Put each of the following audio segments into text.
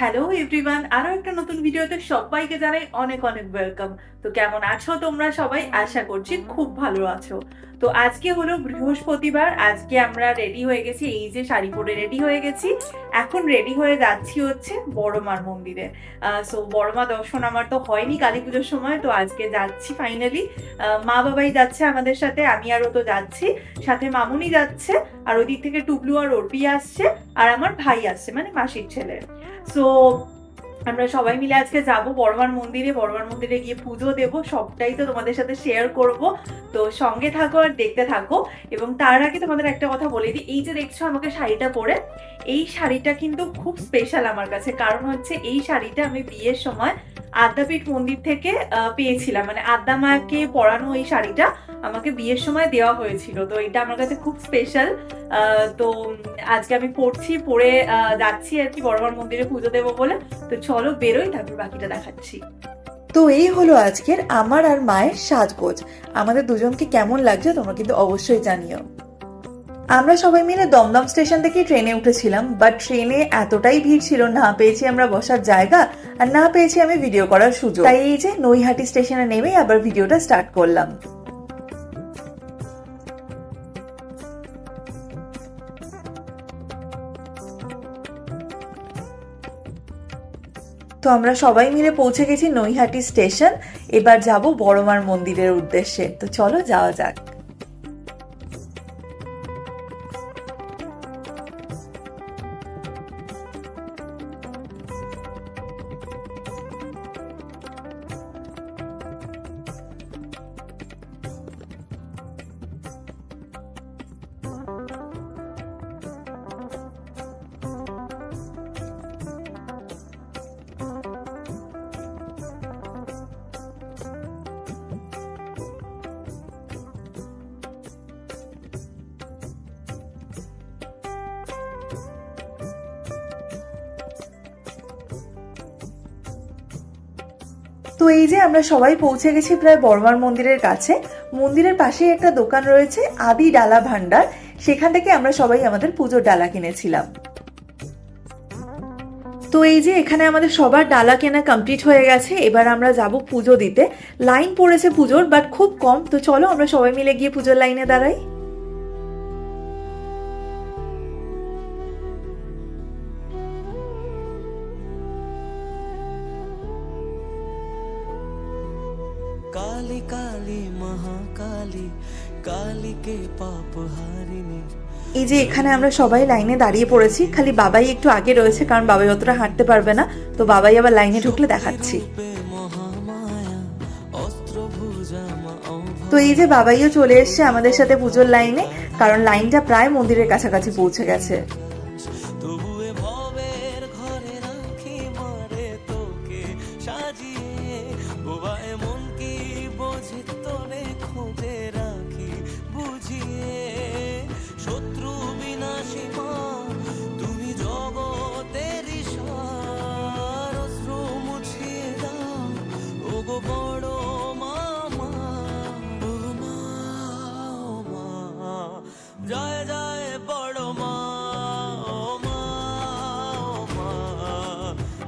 Hello everyone, আরো একটা নতুন ভিডিওতে সবাইকে জানাই অনেক অনেক ওয়েলকাম। তো কেমন আছো তোমরা সবাই? আশা করছি খুব ভালো আছো। তো আজকে হলো বৃহস্পতিবার, আজকে আমরা রেডি হয়ে গেছি, এই যে শাড়ি পরে রেডি হয়ে গেছি। এখন রেডি হয়ে যাচ্ছি হচ্ছে বড়মার মন্দিরে। সো বড়মা দর্শন আমার তো হয়নি কালী পুজোর সময়, তো আজকে যাচ্ছি ফাইনালি। মা বাবাই যাচ্ছে আমাদের সাথে, আমি আর ও তো যাচ্ছি, সাথে মামুনি যাচ্ছে, আর ওই দিক থেকে টুবলু আর অর্পি আসছে, আর আমার ভাই আসছে মানে মাসির ছেলে। সো আমরা সবাই মিলে আজকে যাব বড়মার মন্দিরে। বড়মার মন্দিরে গিয়ে পুজো দেব, সবটাই তো তোমাদের সাথে শেয়ার করব। তো সঙ্গে থাকো আর দেখতে থাকো। এবং তার আগে তোমাদের একটা কথা বলে দিই, এই যে দেখছো আমাকে শাড়িটা পরে, এই শাড়িটা কিন্তু খুব স্পেশাল আমার কাছে। কারণ হচ্ছে এই শাড়িটা আমি বিয়ের সময় আদ্যাপীঠ মন্দির থেকে পেয়েছিলাম, মানে আদ্যা মাকে পরানো এই শাড়িটা আমাকে বিয়ের সময় দেওয়া হয়েছিল। তো এটা আমার কাছে খুব স্পেশাল। তো আজকে আমি পড়ছি, পরে যাচ্ছি আর কি বড়মার মন্দিরে পুজো দেবো বলে। তো চলো বেরোই, তারপর বাকিটা দেখাচ্ছি। তো এই হলো আজকের আমার আর মায়ের সাজগোজ। আমাদের দুজনকে কেমন লাগছে তোমরা কিন্তু অবশ্যই জানিও। আমরা সবাই মিলে দমদম স্টেশন থেকে ট্রেনে উঠেছিলাম, বাট ট্রেনে এতটাই ভিড় ছিল, না পেয়েছি আমরা বসার জায়গা, আর না পেয়েছি আমি ভিডিও করার সুযোগ। তাই এই যে নৈহাটি স্টেশনে নেমে আবার ভিডিওটা স্টার্ট করলাম। তো আমরা সবাই মিলে পৌঁছে গেছি নৈহাটি স্টেশন। এবার যাব বড়মার মন্দিরের উদ্দেশ্যে। তো চলো যাওয়া যাক। তো এই যে আমরা সবাই পৌঁছে গেছি প্রায় বড়মার মন্দিরের কাছে। মন্দিরের পাশেই একটা দোকান রয়েছে, আদি ডালা ভান্ডার। সেখান থেকে আমরা সবাই আমাদের পুজোর ডালা কিনেছিলাম। তো এই যে এখানে আমাদের সবার ডালা কেনা কমপ্লিট হয়ে গেছে। এবার আমরা যাব পুজো দিতে। লাইন পড়েছে পুজোর, বাট খুব কম। তো চলো আমরা সবাই মিলে গিয়ে পুজোর লাইনে দাঁড়াই। काली काली महाकाली काली के पाप हारिणी। এই যে এখানে আমরা সবাই লাইনে দাঁড়িয়ে পড়েছি, খালি বাবাই একটু আগে রয়েছে, কারণ বাবাই অতটা হাঁটতে পারবে না। তো বাবাই আবার লাইনে ঢুকলে দেখাচ্ছি। তো এই যে বাবাইও চলে এসছে আমাদের সাথে পুজোর লাইনে, কারণ লাইনটা প্রায় মন্দিরের কাছাকাছি পৌঁছে গেছে। জয় জয় বড় মা, ও মা, ও মা,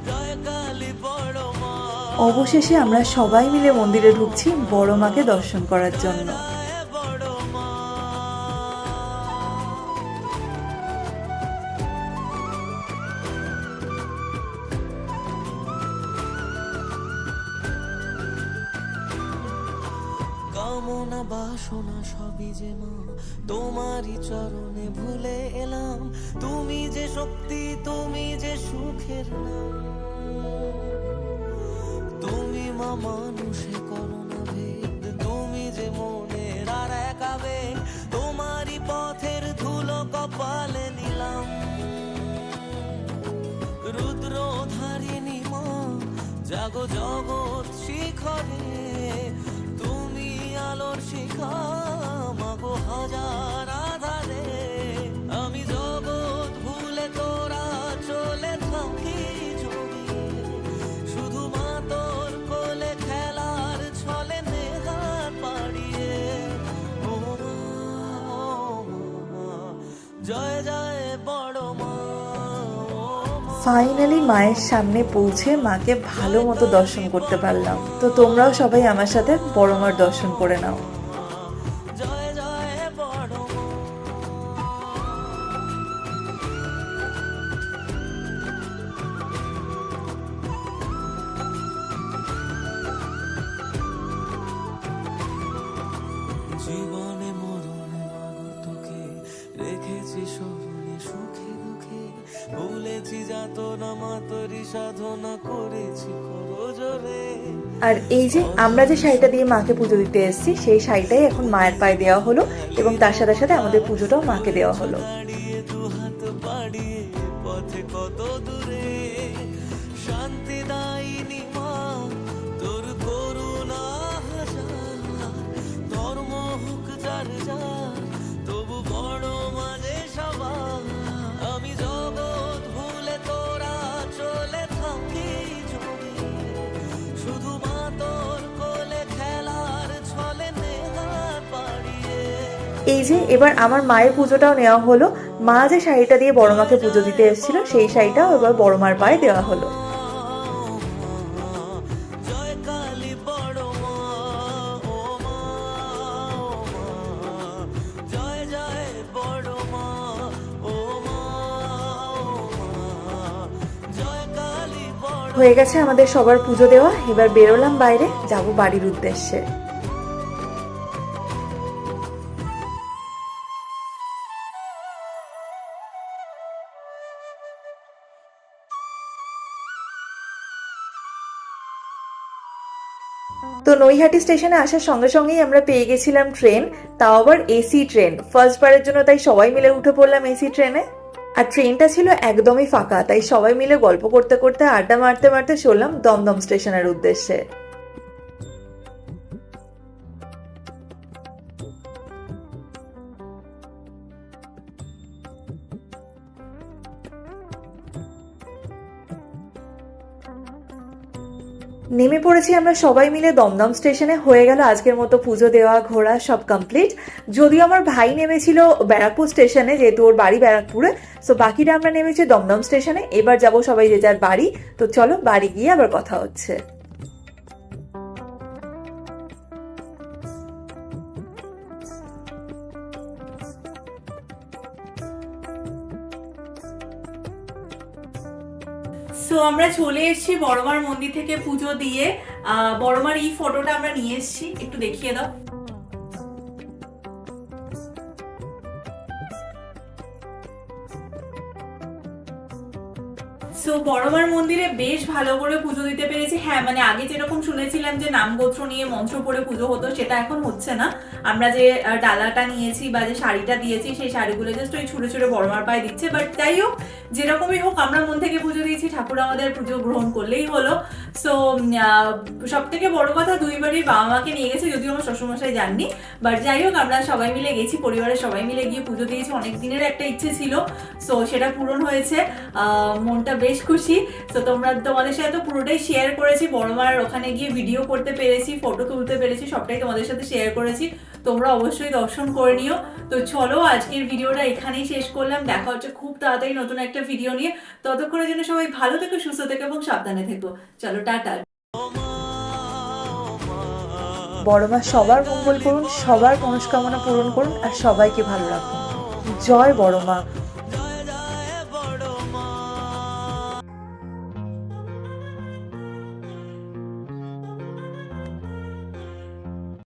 জয় কালী বড় মা। অবশেষে আমরা সবাই মিলে মন্দিরে ঢুকছি বড় মাকে দর্শন করার জন্য। কামনা বাসনা সবই যে মা তোমারই চরণে ভুলে এলাম। তুমি যে শক্তি, তুমি যে সুখের নাম। তুমি মা মানুষে করো না ভেদ, তুমি যে মনের আর এক আবেগ। তোমারই পথের ধুলো কপালে নিলাম। রুদ্র ধারিণী মা জাগো জগৎ শিখরে, তুমি আলোর শিখা মাগো হাজার আধারে। আমি জগৎ ভুলে তোরা চলে থাকি জড়িয়ে, শুধু মা তোর কোলে খেলার ছলে নেহাত পাড়িয়ে। ও মা, জয় জয় বড় মা। ফাইনালি মায়ের সামনে পৌঁছে মাকে ভালো মতো দর্শন করতে পারলাম। তো তোমরাও সবাই আমার সাথে বড় মার দর্শন করে নাও। জয় জয় বড় মা। জীবনে মরণে মাগো তোকে রেখেছি স্মরণে সুখে দুঃখে, ভুলেছি যাতনা মা তোরই সাধনা করেছি করজোরে। আর এই যে আমরা যে শাড়িটা দিয়ে মাকে পুজো দিতে এসেছি সেই শাড়িটাই এখন মায়ের পায়ে দেওয়া হলো এবং তার সাথে সাথে আমাদের পুজোটাও মাকে দেওয়া হলো। দাঁড়িয়ে দু হাত বাড়িয়ে পথে কত দূরে, শান্তি দায়িনী মা তোর করুণা হাজার, ধর্ম হোক যার যার তবু বড় মাঝে সবার। আমি জগৎ ভুলে তোরা চলে থাকি জড়িয়ে, শুধু মা তোর কোলে খেলার ছলে নেহাত বাড়িয়ে। এই যে এবার আমার মায়ের পুজোটাও নেওয়া হলো। মা যে শাড়িটা দিয়ে বড় মাকে পুজো দিতে এসেছিল সেই শাড়িটাও এবার বড় মার পায়ে দেওয়া হলো। জয় কালী বড় মা, ও মা, ও মা। জয় জয় বড় মা, ও মা, ও মা। জয় কালী বড়। হয়ে গেছে আমাদের সবার পুজো দেওয়া। এবার বেরোলাম বাইরে, যাব বাড়ির উদ্দেশ্যে। তো নৈহাটি স্টেশনে আসার সঙ্গে সঙ্গেই আমরা পেয়ে গেছিলাম ট্রেন, তাও আবার এসি ট্রেন। ফার্স্ট বারের জন্য তাই সবাই মিলে উঠে পড়লাম এসি ট্রেনে। আর ট্রেনটা ছিল একদমই ফাঁকা, তাই সবাই মিলে গল্প করতে করতে আড্ডা মারতে মারতে চললাম দমদম স্টেশনের উদ্দেশ্যে। নেমে পড়েছি আমরা সবাই মিলে দমদম স্টেশনে। হয়ে গেল আজকের মতো পুজো দেওয়া ঘোরা সব কমপ্লিট। যদিও আমার ভাই নেমেছিল ব্যারাকপুর স্টেশনে, যেহেতু ওর বাড়ি ব্যারাকপুরে, সো বাকিটা আমরা নেমেছি দমদম স্টেশনে। এবার যাব সবাই যে যার বাড়ি। তো চলো বাড়ি গিয়ে আবার কথা হচ্ছে। সো আমরা চলে এসেছি বড়মার মন্দির থেকে পুজো দিয়ে। বড়মার এই ফটোটা আমরা নিয়ে এসেছি, একটু দেখিয়ে দাও। সো বড়মার মন্দিরে বেশ ভালো করে পুজো দিতে পেরেছি। হ্যাঁ, মানে আগে যেরকম শুনেছিলাম যে নামগোত্র নিয়ে মন্ত্র পড়ে পুজো হতো, সেটা এখন হচ্ছে না। আমরা যে ডালাটা নিয়েছি বা যে শাড়িটা দিয়েছি সেই শাড়িগুলো জাস্ট ওই ছুঁড়ে ছুঁড়ে বড়মার পায়ে দিচ্ছে। বাট যাই হোক, যেরকমই হোক আমরা মন থেকে পুজো দিয়েছি, ঠাকুর আমাদের পুজো গ্রহণ করলেই হলো। সো সব থেকে বড় কথা, দুইবারই বাবা মাকে নিয়ে গেছে, যদিও আমার শ্বশুরমশাই যাননি। বাট যাই হোক, আমরা সবাই মিলে গেছি, পরিবারের সবাই মিলে গিয়ে পুজো দিয়েছি। অনেক দিনের একটা ইচ্ছে ছিল, সো সেটা পূরণ হয়েছে। মনটা বেশ খুশি। তো তোমাদের সাথে তো পুরোটাই শেয়ার করেছি। বড়মার ওখানে গিয়ে ভিডিও করতে পেরেছি, ফটো তুলতে পেরেছি, সবটাই তোমাদের সাথে শেয়ার করেছি। তোমরা অবশ্যই দর্শন করে নিও। তো চলো, আজকের ভিডিওটা এখানেই শেষ করলাম। দেখা হচ্ছে খুব তাড়াতাড়ি নতুন একটা ভিডিও নিয়ে। ততক্ষণের জন্য সবাই ভালো থেকো, সুস্থ থেকো এবং সাবধানে থেকো। চলো, টাটা। বড় মা সবার মঙ্গল করুন, সবার মনস্কামনা পূরণ করুন আর সবাইকে ভালো রাখুন। জয় বড় মা।